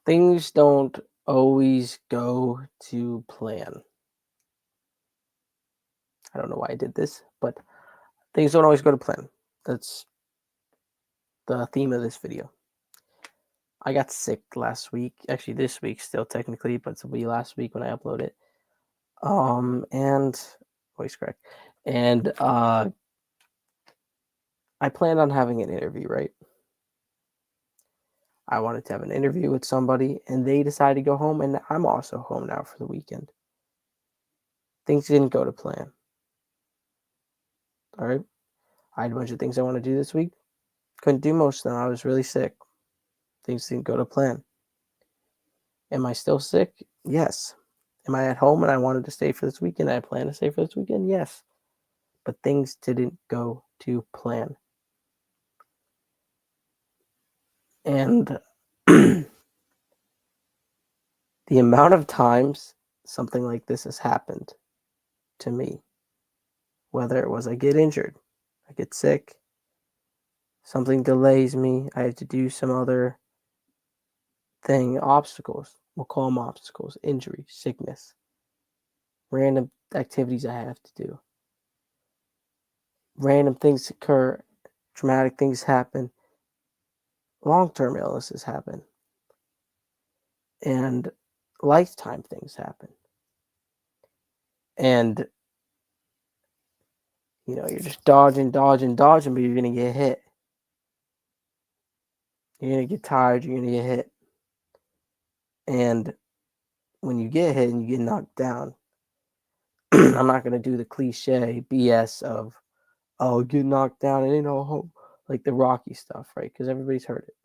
Things don't always go to plan. I don't know why I did this, but things don't always go to plan. That's the theme of this video. I got sick last week. Actually, this week still technically, but it'll be last week when I upload it. And voice crack. And I planned on having an interview, right? I wanted to have an interview with somebody, and they decided to go home, and I'm also home now for the weekend. Things didn't go to plan. All right. I had a bunch of things I want to do this week. Couldn't do most of them. I was really sick. Things didn't go to plan. Am I still sick? Yes. Am I at home and I wanted to stay for this weekend? I plan to stay for this weekend? Yes. But things didn't go to plan. And the amount of times something like this has happened to me, whether it was I get injured, I get sick, something delays me, I have to do some other thing, obstacles, we'll call them obstacles, injury, sickness, random activities I have to do, random things occur, traumatic things happen, long-term illnesses happen, and lifetime things happen. And you're just dodging, but you're gonna get hit. You're gonna get tired, you're gonna get hit. And when you get hit and you get knocked down, I'm not gonna do the cliche BS of, oh, get knocked down and like the Rocky stuff, right? Because everybody's heard it.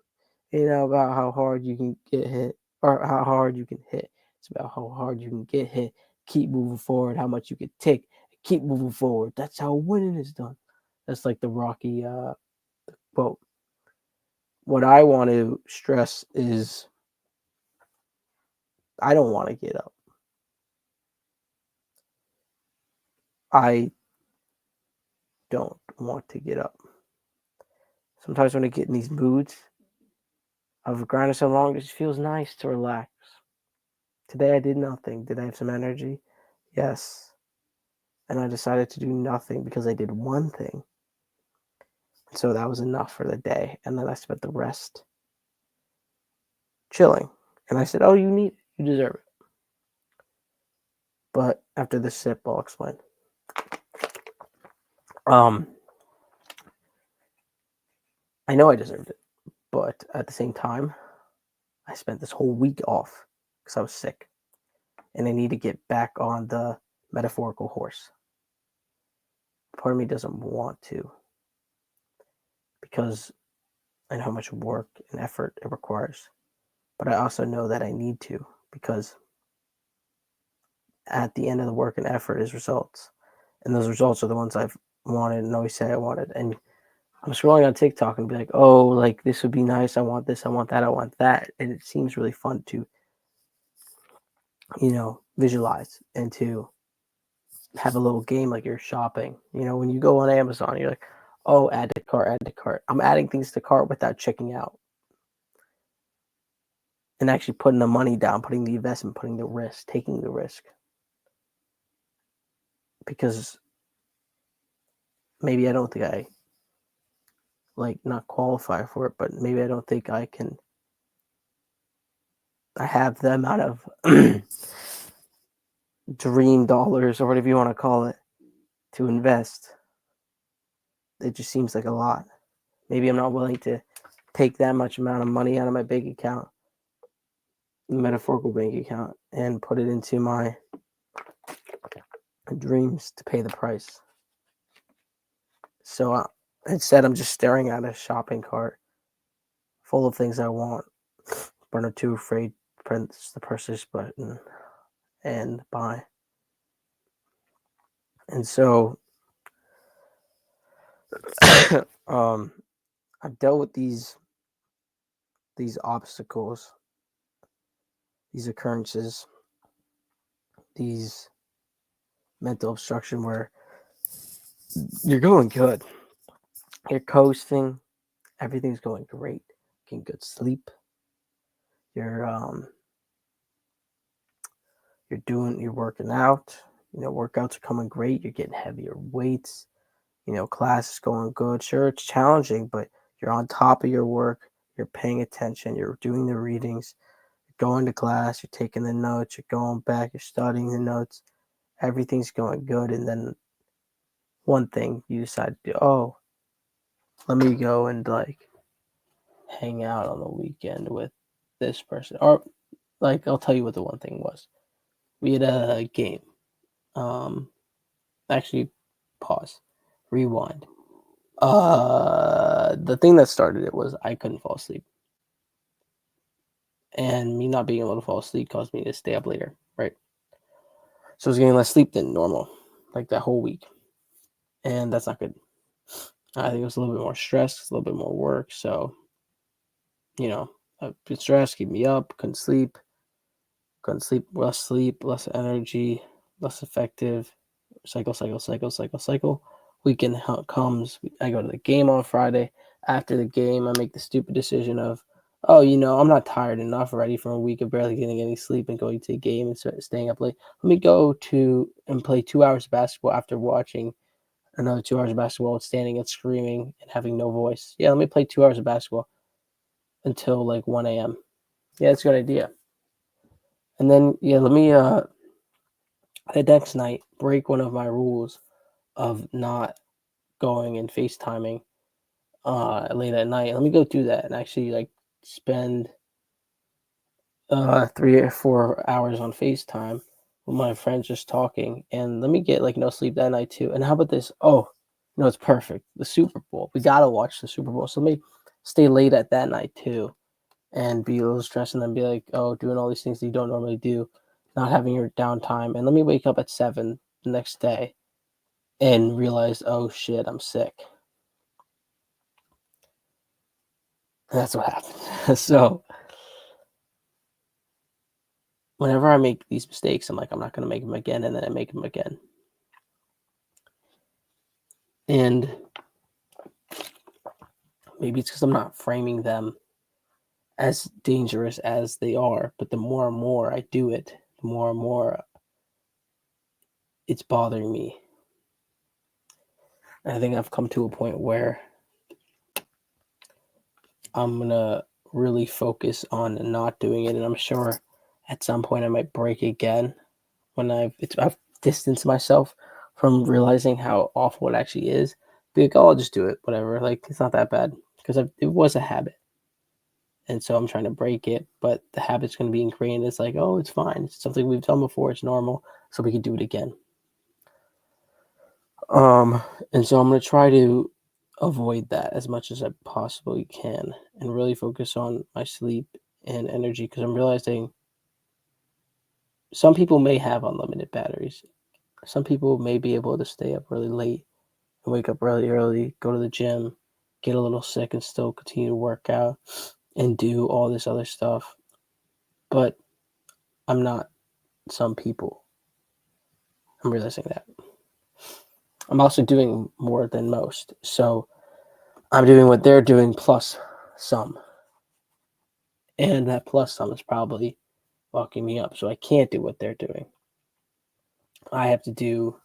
About how hard you can get hit or how hard you can hit. It's about how hard you can get hit. Keep moving forward, how much you can take. Keep moving forward. That's how winning is done. That's like the Rocky quote. What I want to stress is I don't want to get up. I don't want to get up. Sometimes when I get in these moods of grinding so long, it just feels nice to relax. Today I did nothing. Did I have some energy? Yes. And I decided to do nothing because I did one thing. So that was enough for the day. And then I spent the rest chilling. And I said, oh, you deserve it. But after this sip, I'll explain. I know I deserved it. But at the same time, I spent this whole week off because I was sick. And I need to get back on the metaphorical horse. Part of me doesn't want to. Because I know how much work and effort it requires. But I also know that I need to, because at the end of the work and effort is results. And those results are the ones I've wanted and always say I wanted. And I'm scrolling on TikTok and be like, oh, like this would be nice. I want this, I want that, I want that. And it seems really fun to, visualize and to have a little game like you're shopping. When you go on Amazon, you're like, oh, add to cart, add to cart. I'm adding things to cart without checking out. And actually putting the money down, putting the investment, putting the risk, taking the risk. Because maybe I don't think I not qualify for it, but maybe I don't think I have the amount of dream dollars or whatever you want to call it to invest. It just seems like a lot. Maybe I'm not willing to take that much amount of money out of my bank account, metaphorical bank account, and put it into my dreams to pay the price. So instead, I'm just staring at a shopping cart full of things I want, but I'm too afraid to press the purchase button and buy. And so I've dealt with these obstacles, these occurrences, these mental obstruction where you're going good. You're coasting. Everything's going great. Getting good sleep. You're you're working out. Workouts are coming great. You're getting heavier weights. Class is going good. Sure, it's challenging, but you're on top of your work. You're paying attention. You're doing the readings. You're going to class. You're taking the notes. You're going back. You're studying the notes. Everything's going good. And then one thing you decide to do, oh, let me go and hang out on the weekend with this person. Or I'll tell you what the one thing was. We had a game. Actually, pause. Rewind. The thing that started it was I couldn't fall asleep. And me not being able to fall asleep caused me to stay up later, right? So I was getting less sleep than normal, that whole week. And that's not good. I think it was a little bit more stress, a little bit more work. So, a bit stressed, keep me up, couldn't sleep, less energy, less effective. Cycle. Weekend comes. I go to the game on Friday. After the game, I make the stupid decision of, oh, I'm not tired enough already from a week of barely getting any sleep and going to a game and staying up late. Let me go and play 2 hours of basketball after watching another 2 hours of basketball, standing and screaming and having no voice. Yeah, let me play 2 hours of basketball until 1 a.m. Yeah, that's a good idea. And then, let me, the next night, break one of my rules of not going and FaceTiming late at night. Let me go do that and actually spend 3 or 4 hours on FaceTime with my friends just talking, and let me get no sleep that night too. And how about this? Oh, it's perfect. The Super Bowl. We gotta watch the Super Bowl. So let me stay late at that night too, and be a little stressed, and then be doing all these things that you don't normally do, not having your downtime. And let me wake up at 7 the next day and realize, oh shit, I'm sick. And that's what happened. So whenever I make these mistakes, I'm I'm not going to make them again, and then I make them again. And maybe it's because I'm not framing them as dangerous as they are, but the more and more I do it, the more and more it's bothering me. And I think I've come to a point where I'm going to really focus on not doing it, and I'm sure at some point I might break again when I've distanced myself from realizing how awful it actually is. Be like, oh, I'll just do it, whatever. It's not that bad, because it was a habit, and so I'm trying to break it. But the habit's going to be ingrained. It's oh, it's fine. It's something we've done before. It's normal, so we can do it again. And so I'm going to try to avoid that as much as I possibly can, and really focus on my sleep and energy, because I'm realizing some people may have unlimited batteries. Some people may be able to stay up really late and wake up really early, go to the gym, get a little sick, and still continue to work out and do all this other stuff. But I'm not some people. I'm realizing that. I'm also doing more than most. So I'm doing what they're doing plus some. And that plus some is probably fucking me up. So I can't do what they're doing. I have to do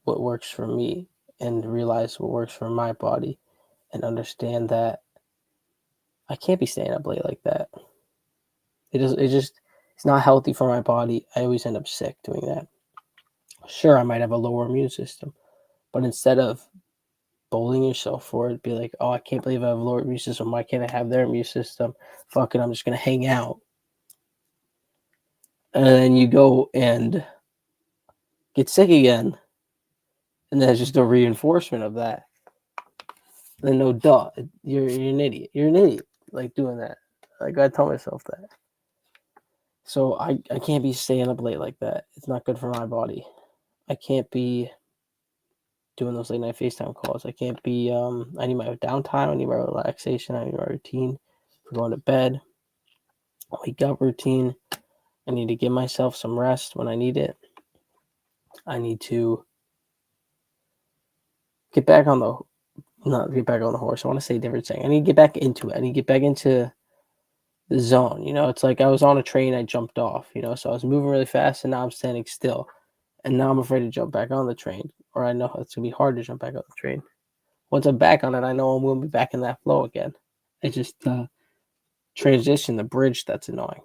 what works for me and realize what works for my body, and understand that I can't be staying up late like that. It's not healthy for my body. I always end up sick doing that. Sure, I might have a lower immune system, but instead of bullying yourself for it, be like, oh, I can't believe I have a lower immune system. Why can't I have their immune system? Fuck it, I'm just going to hang out. And then you go and get sick again. And then it's just a reinforcement of that. Then no duh, you're an idiot. You're an idiot, doing that. I gotta tell myself that. So I can't be staying up late like that. It's not good for my body. I can't be doing those late night FaceTime calls. I can't be, I need my downtime. I need my relaxation. I need my routine for going to bed. Wake up routine. I need to give myself some rest when I need it. I need to not get back on the horse. I want to say a different thing. I need to get back into it. I need to get back into the zone. It's like I was on a train, I jumped off, so I was moving really fast and now I'm standing still. And now I'm afraid to jump back on the train, or I know it's going to be hard to jump back on the train. Once I'm back on it, I know I'm going to be back in that flow again. It's just the transition, the bridge that's annoying.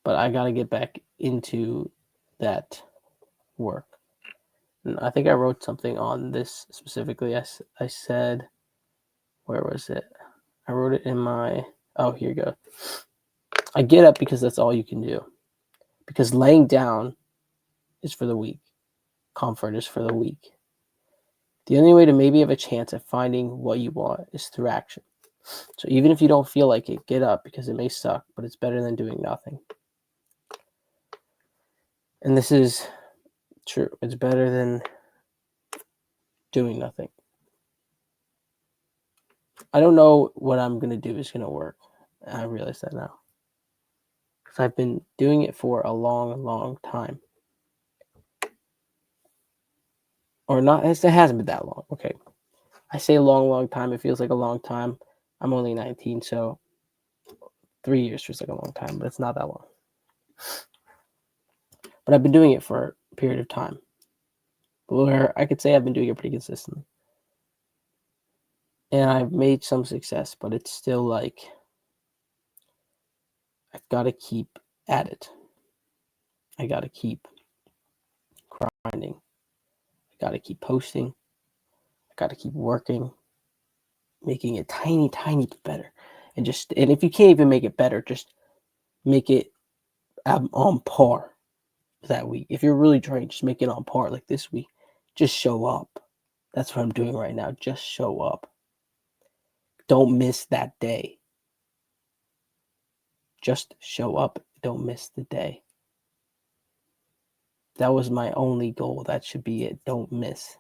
But I got to get back into that work. And I think I wrote something on this specifically. I said, where was it? I wrote it in my, here you go. I get up because that's all you can do. Because laying down is for the weak. Comfort is for the weak. The only way to maybe have a chance at finding what you want is through action. So even if you don't feel like it, get up because it may suck, but it's better than doing nothing. And this is true. It's better than doing nothing. I don't know what I'm going to do is going to work. I realize that now. Because I've been doing it for a long, long time. Or not, it hasn't been that long. Okay. I say a long, long time. It feels like a long time. I'm only 19, so 3 years feels like a long time, but it's not that long. But I've been doing it for a period of time where I could say I've been doing it pretty consistently. And I've made some success, but it's still like I've got to keep at it. I got to keep grinding. I got to keep posting. I got to keep working, making it tiny, tiny bit better. And if you can't even make it better, just make it on par that week. If you're really trying, just make it on par like this week. Just show up. That's what I'm doing right now. Just show up. Don't miss that day. Just show up. Don't miss the day. That was my only goal. That should be it. Don't miss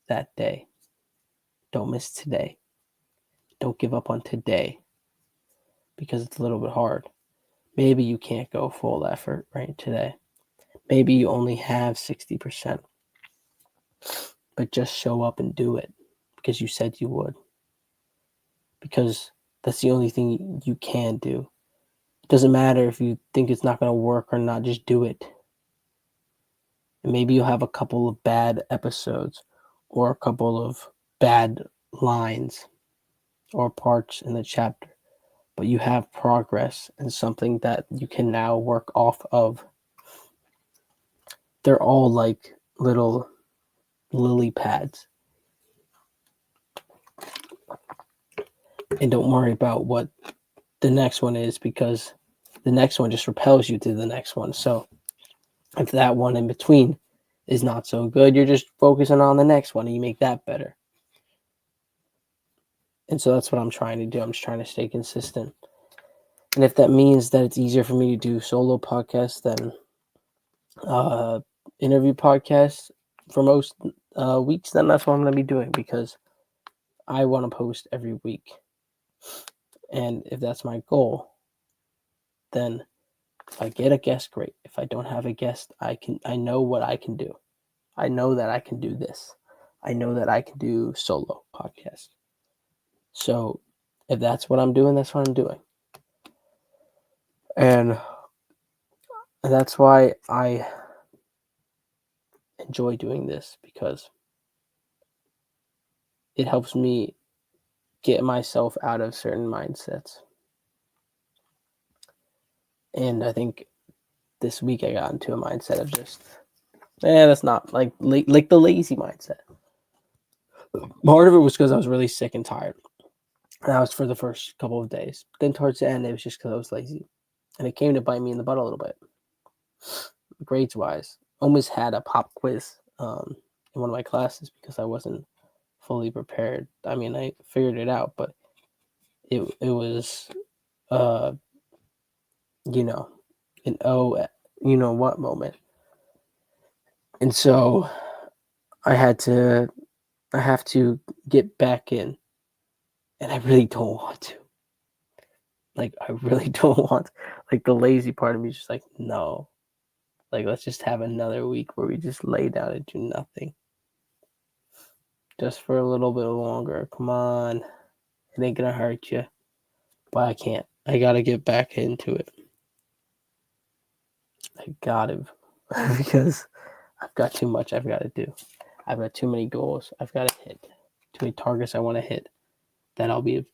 that day. Don't miss today. Don't give up on today because it's a little bit hard. Maybe you can't go full effort right today. Maybe you only have 60%. But just show up and do it because you said you would. Because that's the only thing you can do. It doesn't matter if you think it's not going to work or not, just do it. And maybe you'll have a couple of bad episodes or a couple of bad lines or parts in the chapter, but you have progress and something that you can now work off of. They're all like little lily pads. And don't worry about what the next one is because the next one just repels you to the next one. So if that one in between is not so good, you're just focusing on the next one and you make that better. And so that's what I'm trying to do. I'm just trying to stay consistent. And if that means that it's easier for me to do solo podcasts than interview podcasts for most weeks, then that's what I'm going to be doing because I want to post every week. And if that's my goal, then if I get a guest, great. If I don't have a guest, I know what I can do. I know that I can do this. I know that I can do solo podcast. So if that's what I'm doing, that's what I'm doing. And that's why I enjoy doing this because it helps me get myself out of certain mindsets. And I think this week I got into a mindset of just, that's not like the lazy mindset. Part of it was because I was really sick and tired. And that was for the first couple of days. Then towards the end, it was just because I was lazy. And it came to bite me in the butt a little bit. Grades wise, almost had a pop quiz in one of my classes because I wasn't fully prepared. I mean, I figured it out, but it was, an what moment. And so I have to get back in. And I really don't want to. Like, I really don't want, like, the lazy part of me is just like, no. Like, let's just have another week where we just lay down and do nothing. just for a little bit longer. Come on. It ain't gonna hurt you. But I can't. I gotta get back into it. I gotta. Because I've got too much I've got to do. I've got too many goals I've got to hit. Too many targets I want to hit that I'll be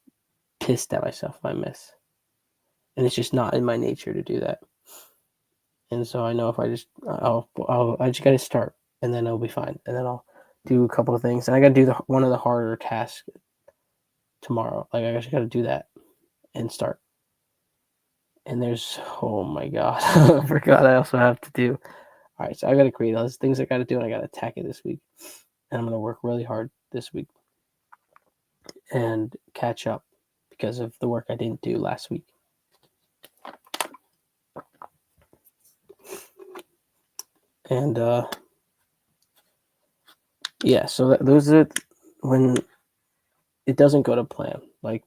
pissed at myself if I miss. And it's just not in my nature to do that. And so I know if I just, I just got to start, and then it'll be fine. And then I'll do a couple of things. And I got to do one of the harder tasks tomorrow. Like, I just got to do that and start. And there's, oh my God, I forgot I also have to do. All right, so I got to create all those things I got to do, and I got to attack it this week. And I'm going to work really hard this week and catch up because of the work I didn't do last week. And yeah, so those are when it doesn't go to plan. Like,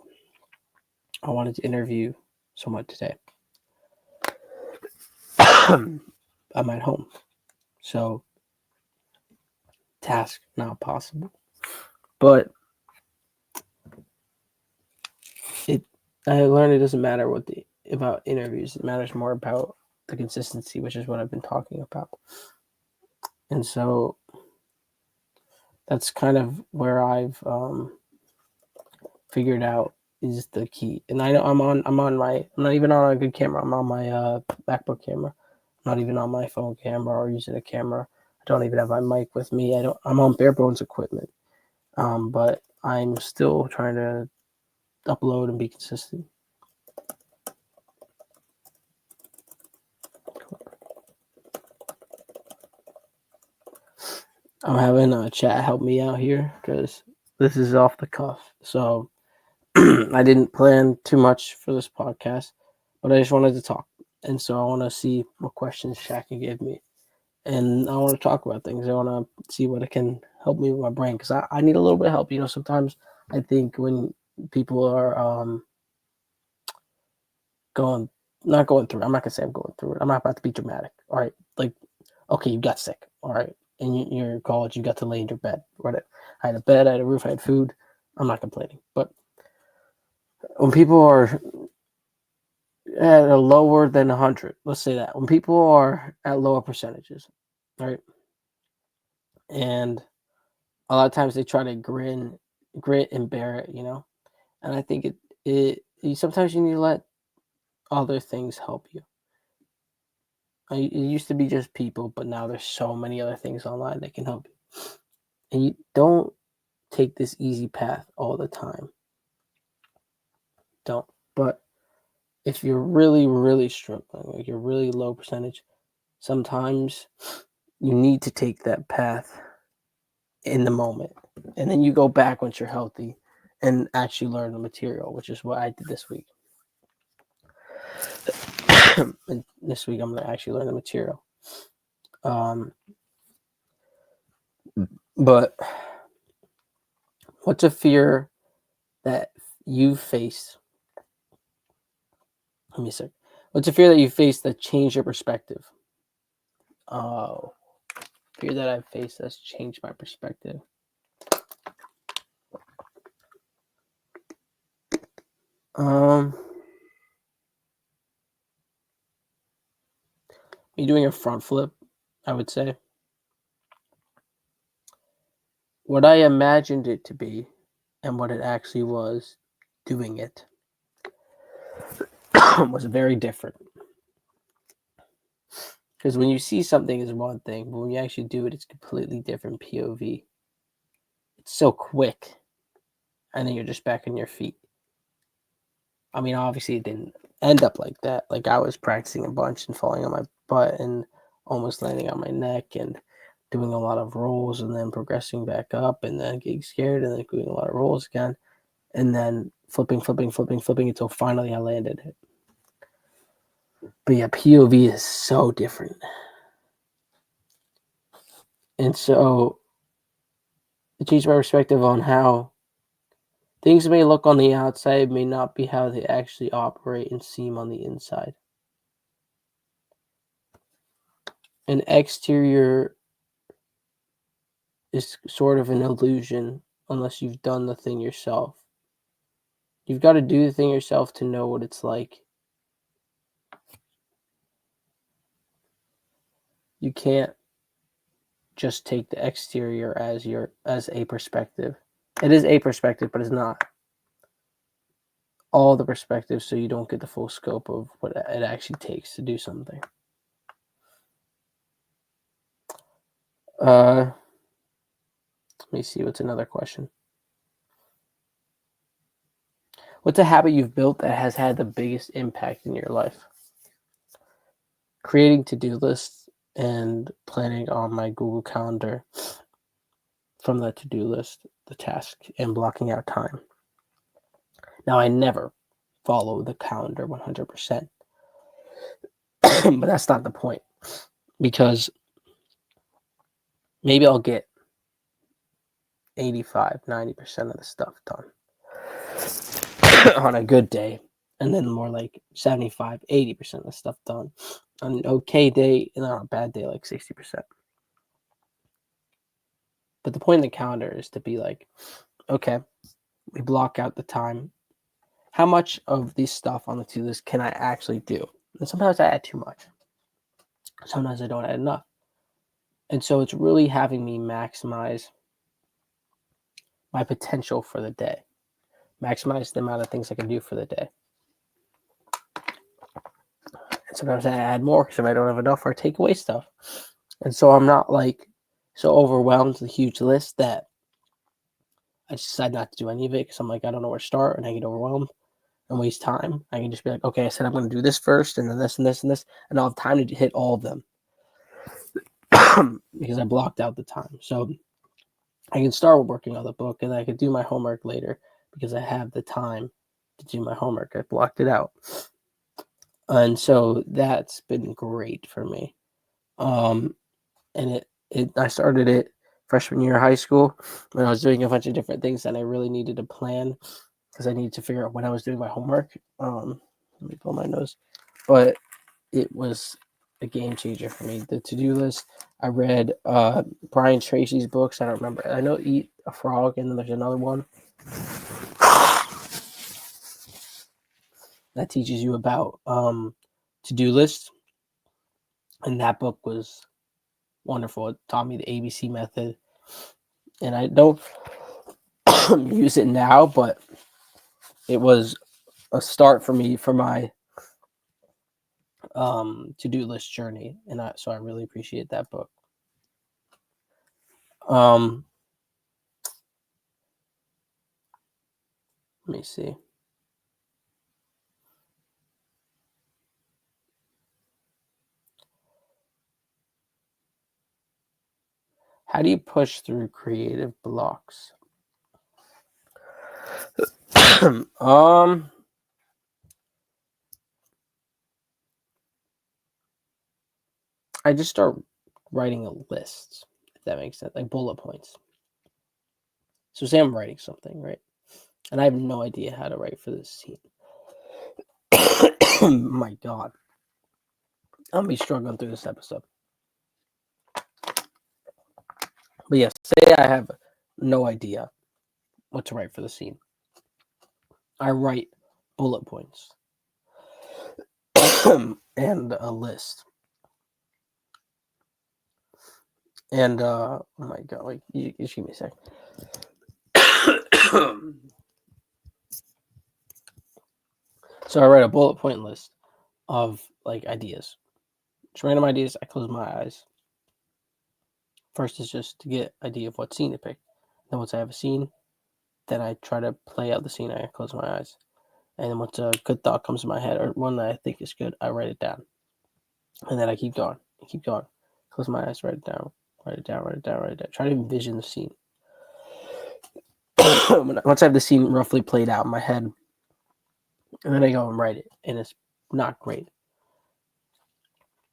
I wanted to interview someone today. I'm at home, so task not possible. But I learned it doesn't matter about interviews. It matters more about the consistency, which is what I've been talking about. And so that's kind of where I've figured out is the key. And I know I'm not even on a good camera. I'm on my MacBook camera. I'm not even on my phone camera or using a camera. I don't even have my mic with me. I'm on bare bones equipment. But I'm still trying to upload and be consistent. I'm having a chat help me out here because this is off the cuff. So I didn't plan too much for this podcast, but I just wanted to talk. And so I want to see what questions Shaq can give me. And I want to talk about things. I want to see what it can help me with my brain because I need a little bit of help. You know, sometimes I think when people are not going through, I'm not going to say I'm going through it. I'm not about to be dramatic. All right. Like, okay, you got sick. All right. And you're in college, you got to lay in your bed. Right. I had a bed, I had a roof, I had food. I'm not complaining. But when people are at a lower than 100, let's say that. When people are at lower percentages, right? And a lot of times they try to grit and bear it, you know? And I think sometimes you need to let other things help you. It used to be just people, but now there's so many other things online that can help you. And you don't take this easy path all the time. Don't. But if you're really, really struggling, like you're really low percentage, sometimes you need to take that path in the moment. And then you go back once you're healthy and actually learn the material, which is what I did this week. And this week I'm going to actually learn the material. But what's a fear that you face? Let me see. What's a fear that you face that changed your perspective? Oh, fear that I've faced that's changed my perspective. Me doing a front flip, I would say. What I imagined it to be and what it actually was doing it was very different. Because when you see something is one thing, but when you actually do it, it's completely different POV. It's so quick, and then you're just back on your feet. I mean, obviously it didn't end up like that. Like, I was practicing a bunch and falling on my butt and almost landing on my neck and doing a lot of rolls and then progressing back up and then getting scared and then doing a lot of rolls again and then flipping until finally I landed it. But yeah, POV is so different. And so it changed my perspective on how things may look on the outside may not be how they actually operate and seem on the inside. An exterior is sort of an illusion unless you've done the thing yourself. You've got to do the thing yourself to know what it's like. You can't just take the exterior as a perspective. It is a perspective, but it's not all the perspectives, so you don't get the full scope of what it actually takes to do something. Let me see, what's another question? What's a habit you've built that has had the biggest impact in your life? Creating to-do lists and planning on my Google Calendar from that to-do list, the task, and blocking out time. Now, I never follow the calendar 100%, but that's not the point, because maybe I'll get 85, 90% of the stuff done on a good day, and then more like 75, 80% of the stuff done on an okay day, and on a bad day, like 60%. But the point of the calendar is to be like, okay, we block out the time. How much of this stuff on the to-do list can I actually do? And sometimes I add too much. Sometimes I don't add enough. And so it's really having me maximize my potential for the day. Maximize the amount of things I can do for the day. And sometimes I add more because if I don't have enough, or take away stuff. And so I'm not like so overwhelmed with a huge list that I just decide not to do any of it because I'm like, I don't know where to start, and I get overwhelmed and waste time. I can just be like, okay, I said I'm going to do this first, and then this and this and this, and I'll have time to hit all of them because I blocked out the time. So I can start working on the book, and I can do my homework later because I have the time to do my homework. I blocked it out. And so that's been great for me. And I started it freshman year of high school when I was doing a bunch of different things that I really needed to plan because I needed to figure out when I was doing my homework. Let me pull my nose. But it was a game changer for me. The to-do list. I read Brian Tracy's books. I don't remember. I know Eat a Frog, and then there's another one that teaches you about to-do lists. And that book was wonderful. It taught me the ABC method. And I don't use it now, but it was a start for me for my to-do list journey. And so I really appreciate that book. Let me see. How do you push through creative blocks? I just start writing a list, if that makes sense, like bullet points. So say I'm writing something, right? And I have no idea how to write for this scene. My God. I'll be struggling through this episode. But yes, say I have no idea what to write for the scene. I write bullet points and a list. And oh my God, like you give me a sec. So I write a bullet point list of like ideas. Just random ideas. I close my eyes. First is just to get idea of what scene to pick. Then once I have a scene, then I try to play out the scene. I close my eyes. And then once a good thought comes to my head, or one that I think is good, I write it down. And then I keep going. Close my eyes, write it down. Try to envision the scene. Once I have the scene roughly played out in my head, and then I go and write it, and it's not great.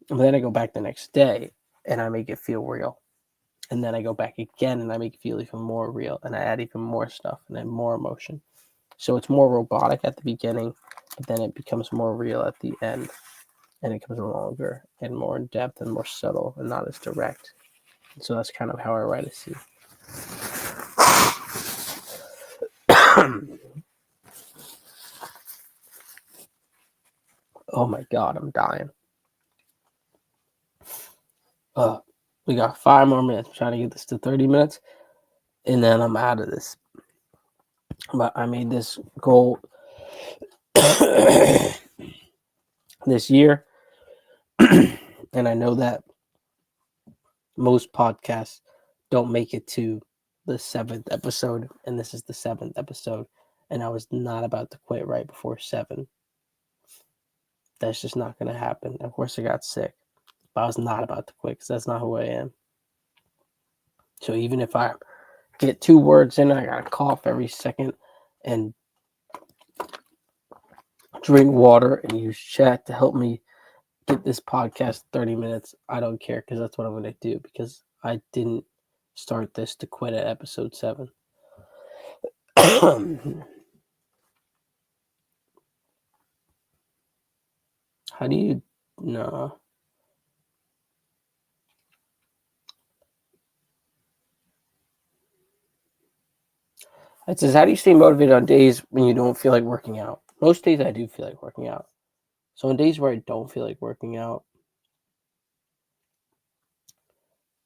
And then I go back the next day, and I make it feel real. And then I go back again, and I make it feel even more real, and I add even more stuff, and then more emotion. So it's more robotic at the beginning, but then it becomes more real at the end, and it becomes longer and more in depth and more subtle and not as direct. And so that's kind of how I write a scene. Oh my God, I'm dying. We got 5 more minutes. I'm trying to get this to 30 minutes, and then I'm out of this. But I made this goal this year, and I know that most podcasts don't make it to the 7th episode, and this is the 7th episode, and I was not about to quit right before 7. That's just not going to happen. Of course, I got sick, but I was not about to quit because that's not who I am. So even if I get 2 words in, I got to cough every second and drink water and use chat to help me get this podcast 30 minutes. I don't care because that's what I'm going to do because I didn't start this to quit at episode 7. How do you... No. It says, how do you stay motivated on days when you don't feel like working out? Most days I do feel like working out. So on days where I don't feel like working out,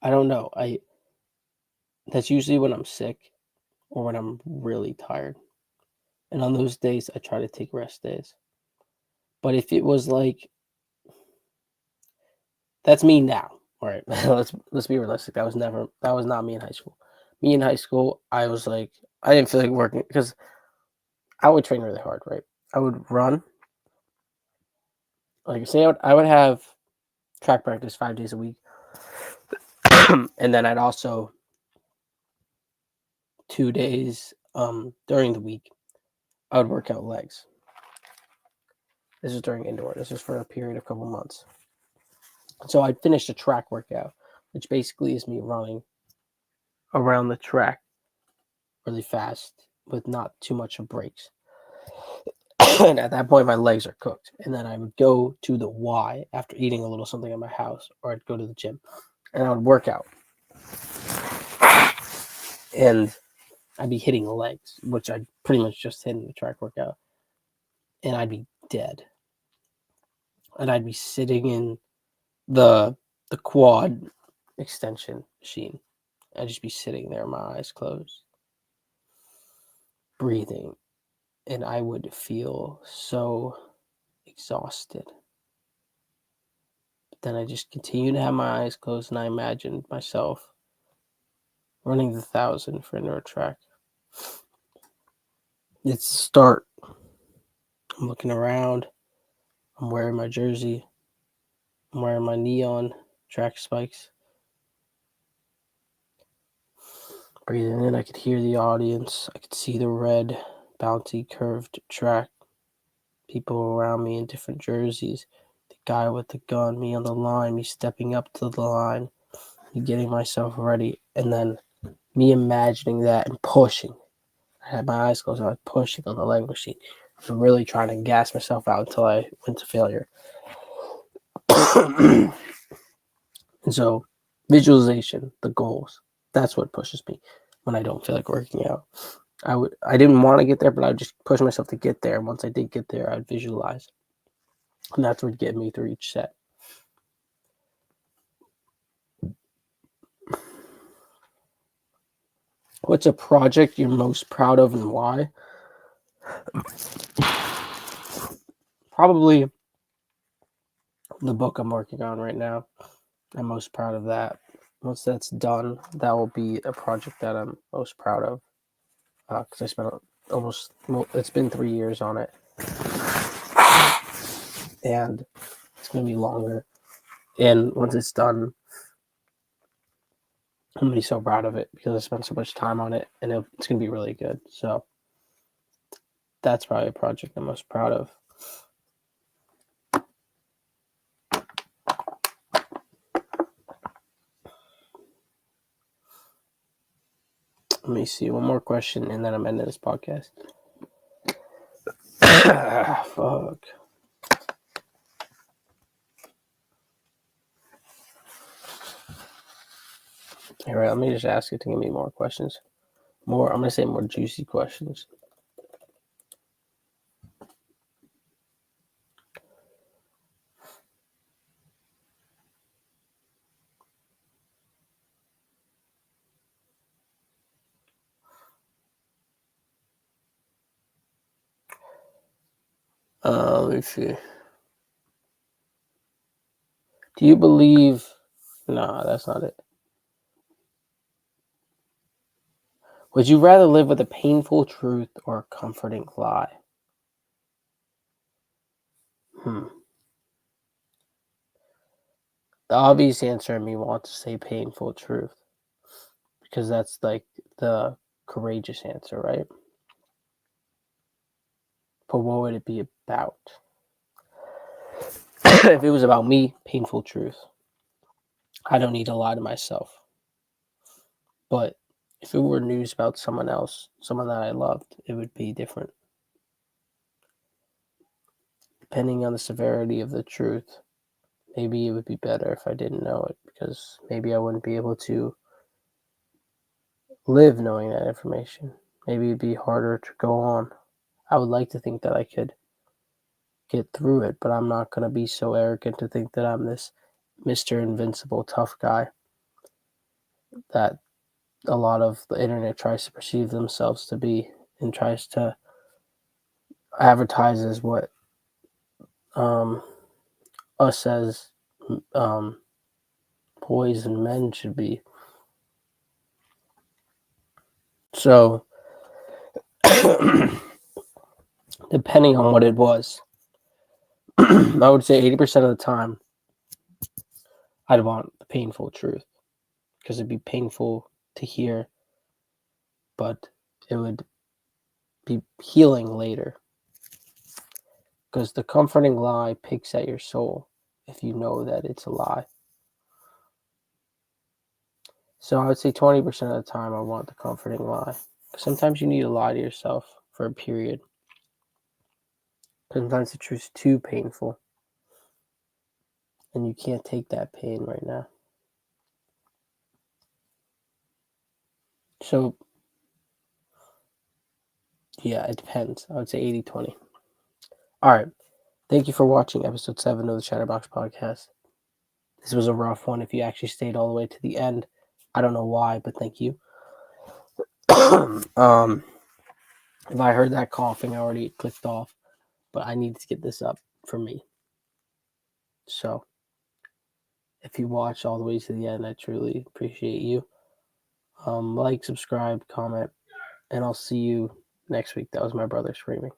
I don't know. That's usually when I'm sick or when I'm really tired. And on those days, I try to take rest days. But if it was like, that's me now. All right, let's be realistic. That was not me in high school. Me in high school, I was like, I didn't feel like working because I would train really hard, right? I would run. Like, say I would have track practice 5 days a week. And then I'd also 2 days during the week, I would work out legs. This is during indoor. This is for a period of a couple months. So I'd finish a track workout, which basically is me running around the track really fast with not too much of breaks. And at that point, my legs are cooked. And then I would go to the Y after eating a little something at my house, or I'd go to the gym and I would work out. And I'd be hitting legs, which I'd pretty much just hit in the track workout. And I'd be dead. And I'd be sitting in the quad extension machine. I'd just be sitting there, my eyes closed, breathing, and I would feel so exhausted. But then I just continued to have my eyes closed, and I imagined myself running the 1,000 for indoor track. It's the start. I'm looking around. I'm wearing my jersey. I'm wearing my neon track spikes. Breathing in, I could hear the audience. I could see the red, bouncy, curved track. People around me in different jerseys. The guy with the gun, me on the line, me stepping up to the line, me getting myself ready, and then me imagining that and pushing. I had my eyes closed. I was pushing on the leg machine. I'm really trying to gas myself out until I went to failure. And so, visualization, the goals, that's what pushes me when I don't feel like working out. I didn't want to get there, but I would just push myself to get there. And once I did get there, I'd visualize. And that's what would get me through each set. What's a project you're most proud of and why? Probably the book I'm working on right now. I'm most proud of that. Once that's done, that will be a project that I'm most proud of. Because I spent it's been 3 years on it. And it's going to be longer. And once it's done, I'm going to be so proud of it because I spent so much time on it. And it's going to be really good. So that's probably a project I'm most proud of. Let me see. One more question, and then I'm ending this podcast. Fuck. All right, let me just ask you to give me more questions. I'm going to say more juicy questions. Let me see. Do you believe... Nah, that's not it. Would you rather live with a painful truth or a comforting lie? The obvious answer in me wants to say painful truth, because that's like the courageous answer, right? But what would it be about? If it was about me, painful truth. I don't need to lie to myself. But if it were news about someone else, someone that I loved, it would be different. Depending on the severity of the truth, maybe it would be better if I didn't know it, because maybe I wouldn't be able to live knowing that information. Maybe it'd be harder to go on. I would like to think that I could get through it, but I'm not going to be so arrogant to think that I'm this Mr. Invincible tough guy that a lot of the internet tries to perceive themselves to be, and tries to advertise as what us as boys and men should be. So, depending on what it was, I would say 80% of the time, I'd want the painful truth, because it'd be painful to hear, but it would be healing later. Because the comforting lie picks at your soul if you know that it's a lie. So I would say 20% of the time I want the comforting lie. Sometimes you need to lie to yourself for a period. Sometimes the truth's too painful, and you can't take that pain right now. So, yeah, it depends. I would say 80-20. All right. Thank you for watching episode 7 of the ChatterBox Podcast. This was a rough one if you actually stayed all the way to the end. I don't know why, but thank you. If I heard that coughing, I already clicked off, but I needed to get this up for me. So, if you watched all the way to the end, I truly appreciate you. Like, subscribe, comment, and I'll see you next week. That was my brother screaming.